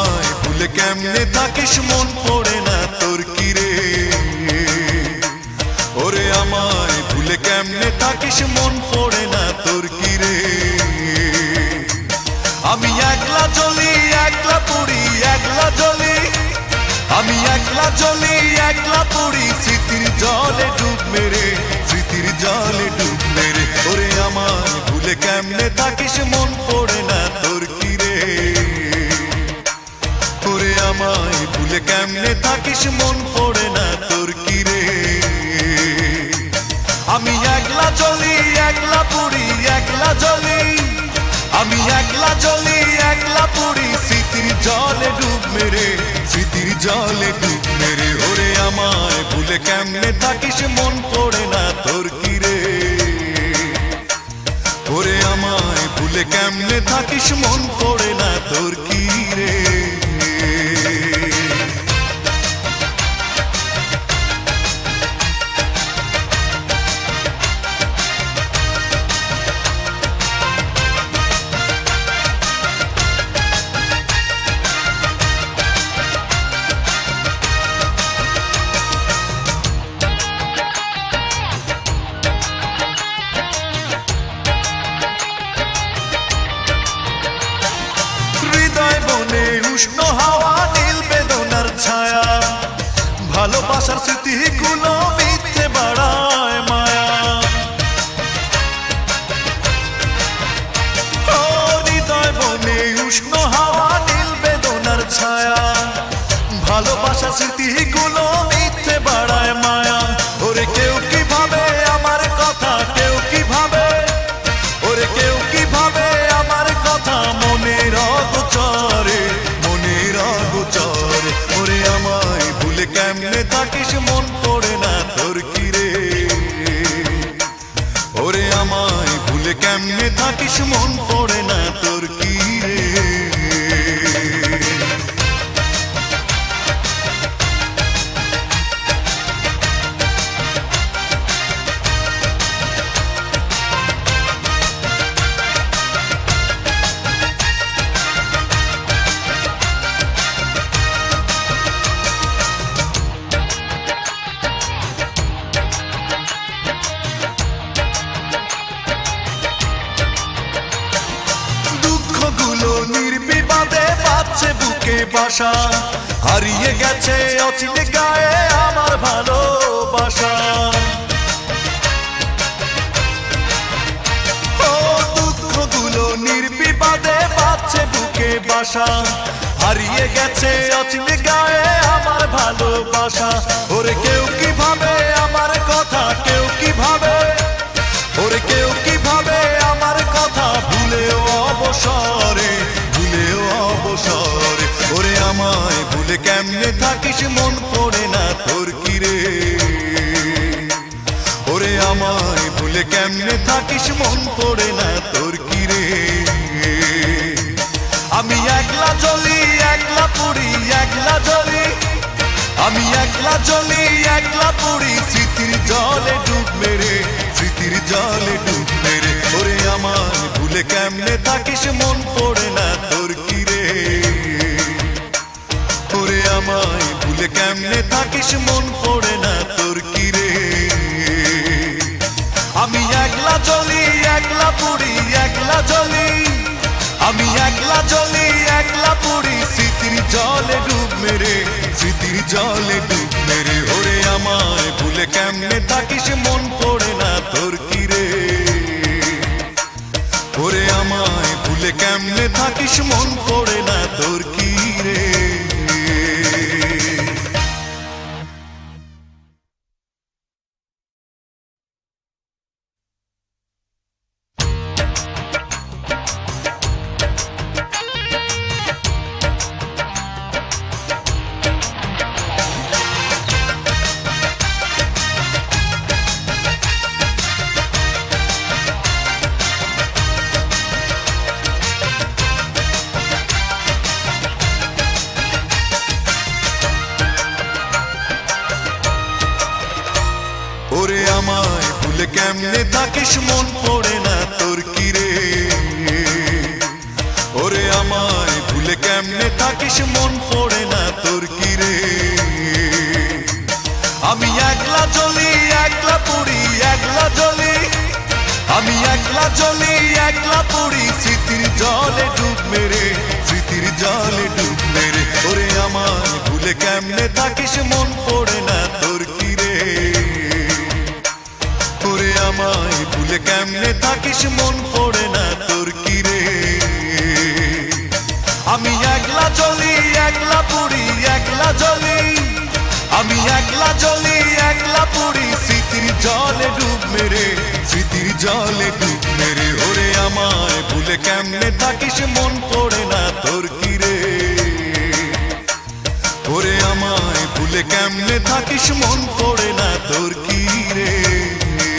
আমায় ভুলে কেমনে থাকিস মন পড়ে না তোর কি রে ওরে আমায় ভুলে কেমনে থাকিস মন পড়ে না তোর কি রে আমি একলা জ্বলি একলা পুড়ি একলা জ্বলি আমি একলা জ্বলি একলা পুড়ি স্মৃতির জলে ডুব মেরে স্মৃতির জলে ডুব মেরে ওরে আমায় ভুলে কেমনে থাকিস মন পড়ে না তোর কি রে ওরে আমায় ভুলে কেমনে থাকিস মন পড়ে না তোর কি রে আমি একলা জ্বলি একলা পুড়ি একলা জ্বলি আমি একলা জ্বলি একলা পুড়ি স্মৃতির জলে ডুব মেরে স্মৃতির জলে ডুব মেরে ওরে আমায় ভুলে কেমনে থাকিস মন পড়ে না তোর কি রে ওরে আমায় ভুলে কেমনে থাকিস মন পড়ে না তোর কি রে উষ্ণ হাওয়া নীল বেদনার ছায়া ভালোবাসার স্মৃতিগুলো মিথ্যে বাড়ায় মায়া হৃদয় বনে উষ্ণ হাওয়া নীল বেদনার ছায়া ভালোবাসার স্মৃতিগুলো মিথ্যে বাড়ায় মায়া ওরে কেউ কি ভাবে আমার কথা কেউ কি ভাবে ওরে কেউ কি ভাবে আমার কথা মনের অগোচরে ওরে আমায় ভুলে কেমনে থাকিস মন পড়ে না তোর কি রে ওরে আমায় ভুলে কেমনে থাকিস মন পড়ে না তোর কি রে নির্বিবাদে বাজছে বুকে বাসা হারিয়ে গেছে অচিনে গায়ে আমার ভালোবাসা ও দুঃখগুলো নির্বিবাদে বাজছে বুকে বাসা হারিয়ে গেছে অচিনে গায়ে আমার ভালোবাসা ওরে কেউ কি ভাবে আমার কথা কেউ কি ভাবে ওরে কেউ কি ভাবে আমার কথা ভুলেও অবসরে ভুলেও অবসরে ওরে আমায় ভুলে কেমনে থাকিস মন পড়ে না তোর কি রে ওরে আমায় ভুলে কেমনে থাকিস মন পড়ে না তোর কি রে আমি একলা জ্বলি একলা পুড়ি একলা জ্বলি আমি একলা জ্বলি একলা পুড়ি স্মৃতির জলে ডুব মেরে স্মৃতির জলে ডুব মেরে ওরে আমায় ভুলে কেমনে থাকিস মন পড়ে না তোর কি রে ওরে আমায় ভুলে কেমনে থাকিস মন পড়ে না তোর কি রে আমি একলা জ্বলি একলা পুড়ি একলা জ্বলি আমি একলা জ্বলি একলা পুড়ি স্মৃতির জলে ডুব মেরে স্মৃতির জলে ডুব মেরে ওরে আমায় ভুলে কেমনে থাকিস মন পড়ে না তোর কি রে ওরে আমায় ভুলে কেমনে থাকিস মন পড়ে না তোর কি রে ওরে আমায় ভুলে কেমনে থাকিস মন পড়ে না তোর কি রে ওরে আমায় ভুলে কেমনে থাকিস মন পড়ে না তোর কি রে আমি একলা জ্বলি একলা পুড়ি একলা জ্বলি আমি একলা জ্বলি একলা পুড়ি স্মৃতির জলে ডুব মেরে স্মৃতির জলে ডুব মেরে ওরে আমার ভুলে কেমনে থাকিস মন পড়ে না তোর কি রে ওরে আমায় ভুলে কেমনে থাকিস মন পড়ে না তোর কি রে আমি একলা জ্বলি একলা পুড়ি একলা জ্বলি আমি একলা জ্বলি একলা পুড়ি স্মৃতির জলে ডুব মেরে স্মৃতির জলে ডুব মেরে ওরে আমায় ভুলে কেমনে থাকিস মন পড়ে না তোর কি রে ওরে আমায় ভুলে কেমনে থাকিস মন পড়ে না তোর কি রে